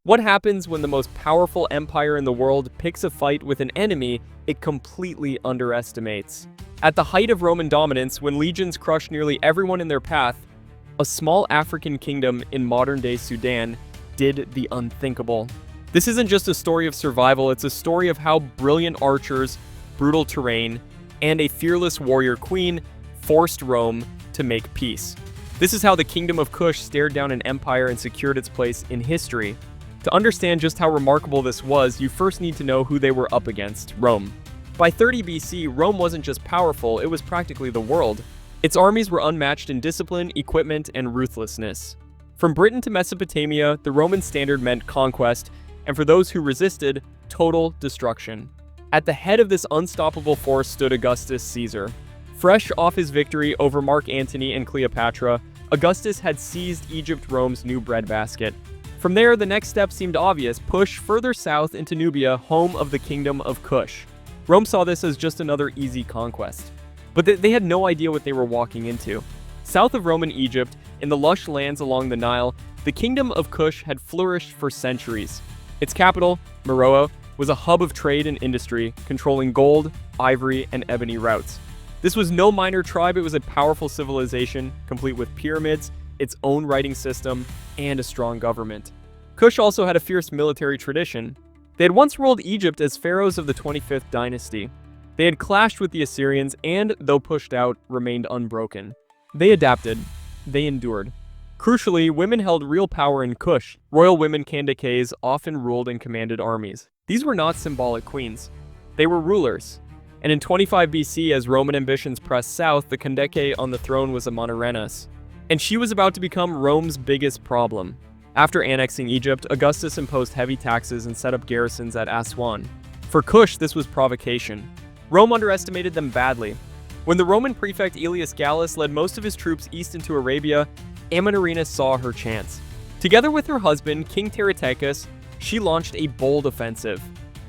What happens when the most powerful empire in the world picks a fight with an enemy it completely underestimates? At the height of Roman dominance, when legions crushed nearly everyone in their path, a small African kingdom in modern-day Sudan did the unthinkable. This isn't just a story of survival, it's a story of how brilliant archers, brutal terrain, and a fearless warrior queen forced Rome to make peace. This is how the kingdom of Kush stared down an empire and secured its place in history. To understand just how remarkable this was, you first need to know who they were up against: Rome. By 30 BC, Rome wasn't just powerful, it was practically the world. Its armies were unmatched in discipline, equipment, and ruthlessness. From Britain to Mesopotamia, the Roman standard meant conquest, and for those who resisted, total destruction. At the head of this unstoppable force stood Augustus Caesar. Fresh off his victory over Mark Antony and Cleopatra, Augustus had seized Egypt, Rome's new breadbasket. From there, the next step seemed obvious: push further south into Nubia, home of the kingdom of Kush. Rome saw this as just another easy conquest. But they had no idea what they were walking into. South of Roman Egypt, in the lush lands along the Nile, the kingdom of Kush had flourished for centuries. Its capital, Meroe, was a hub of trade and industry, controlling gold, ivory, and ebony routes. This was no minor tribe, it was a powerful civilization, complete with pyramids, its own writing system, and a strong government. Kush also had a fierce military tradition. They had once ruled Egypt as pharaohs of the 25th dynasty. They had clashed with the Assyrians and, though pushed out, remained unbroken. They adapted. They endured. Crucially, women held real power in Kush. Royal women Candaces often ruled and commanded armies. These were not symbolic queens. They were rulers. And in 25 BC, as Roman ambitions pressed south, the Candace on the throne was Amanirenas. And she was about to become Rome's biggest problem. After annexing Egypt, Augustus imposed heavy taxes and set up garrisons at Aswan. For Kush, this was provocation. Rome underestimated them badly. When the Roman prefect Aelius Gallus led most of his troops east into Arabia, Amanirenas saw her chance. Together with her husband, King Tarichacus, she launched a bold offensive.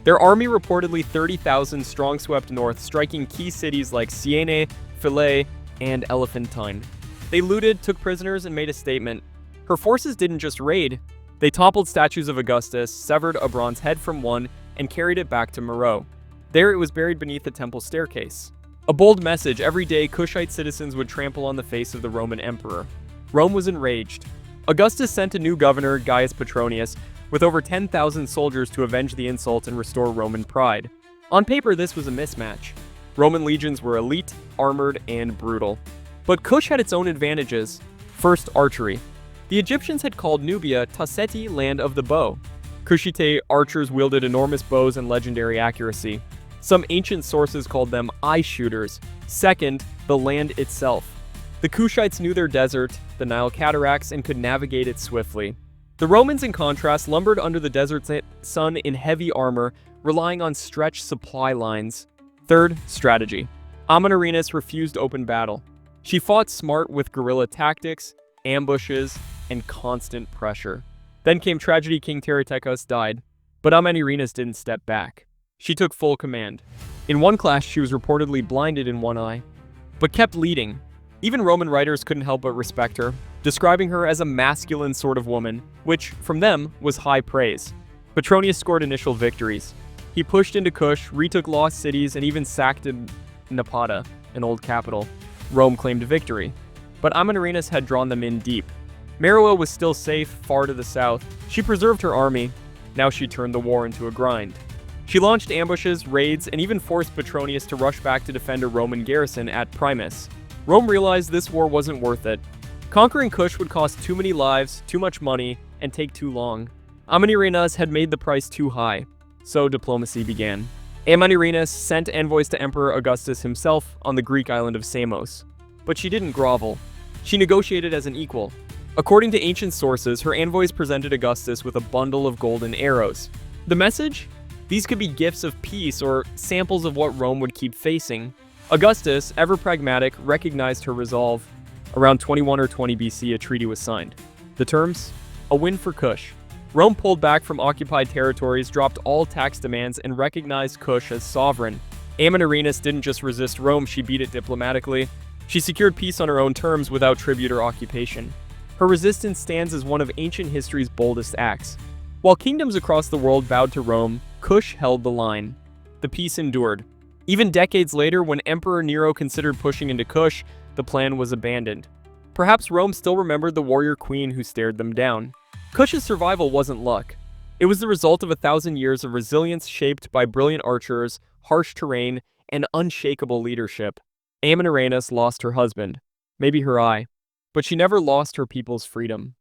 Their army, reportedly 30,000 strong, swept north, striking key cities like Syene, Philae, and Elephantine. They looted, took prisoners, and made a statement. Her forces didn't just raid. They toppled statues of Augustus, severed a bronze head from one, and carried it back to Meroe. There it was buried beneath the temple staircase. A bold message: every day Kushite citizens would trample on the face of the Roman emperor. Rome was enraged. Augustus sent a new governor, Gaius Petronius, with over 10,000 soldiers to avenge the insult and restore Roman pride. On paper, this was a mismatch. Roman legions were elite, armored, and brutal. But Kush had its own advantages. First, archery. The Egyptians had called Nubia Taseti, land of the bow. Kushite archers wielded enormous bows and legendary accuracy. Some ancient sources called them eye shooters. Second, the land itself. The Kushites knew their desert, the Nile cataracts, and could navigate it swiftly. The Romans, in contrast, lumbered under the desert sun in heavy armor, relying on stretched supply lines. Third, strategy. Amanirenas refused open battle. She fought smart with guerrilla tactics, ambushes, and constant pressure. Then came tragedy: King Tarichacus died. But Amanirenas didn't step back. She took full command. In one clash, she was reportedly blinded in one eye, but kept leading. Even Roman writers couldn't help but respect her, describing her as a masculine sort of woman, which, from them, was high praise. Petronius scored initial victories. He pushed into Kush, retook lost cities, and even sacked Napata, an old capital. Rome claimed victory. But Amanirenas had drawn them in deep. Meroe was still safe, far to the south. She preserved her army. Now she turned the war into a grind. She launched ambushes, raids, and even forced Petronius to rush back to defend a Roman garrison at Primus. Rome realized this war wasn't worth it. Conquering Kush would cost too many lives, too much money, and take too long. Amanirenas had made the price too high, so diplomacy began. Amanirenas sent envoys to Emperor Augustus himself on the Greek island of Samos. But she didn't grovel. She negotiated as an equal. According to ancient sources, her envoys presented Augustus with a bundle of golden arrows. The message? These could be gifts of peace or samples of what Rome would keep facing. Augustus, ever pragmatic, recognized her resolve. Around 21 or 20 BC, a treaty was signed. The terms? A win for Kush. Rome pulled back from occupied territories, dropped all tax demands, and recognized Kush as sovereign. Amanirenas didn't just resist Rome, she beat it diplomatically. She secured peace on her own terms without tribute or occupation. Her resistance stands as one of ancient history's boldest acts. While kingdoms across the world bowed to Rome, Kush held the line. The peace endured. Even decades later, when Emperor Nero considered pushing into Kush, the plan was abandoned. Perhaps Rome still remembered the warrior queen who stared them down. Kush's survival wasn't luck. It was the result of 1,000 years of resilience shaped by brilliant archers, harsh terrain, and unshakable leadership. Amenorrhaeus lost her husband, maybe her eye, but she never lost her people's freedom.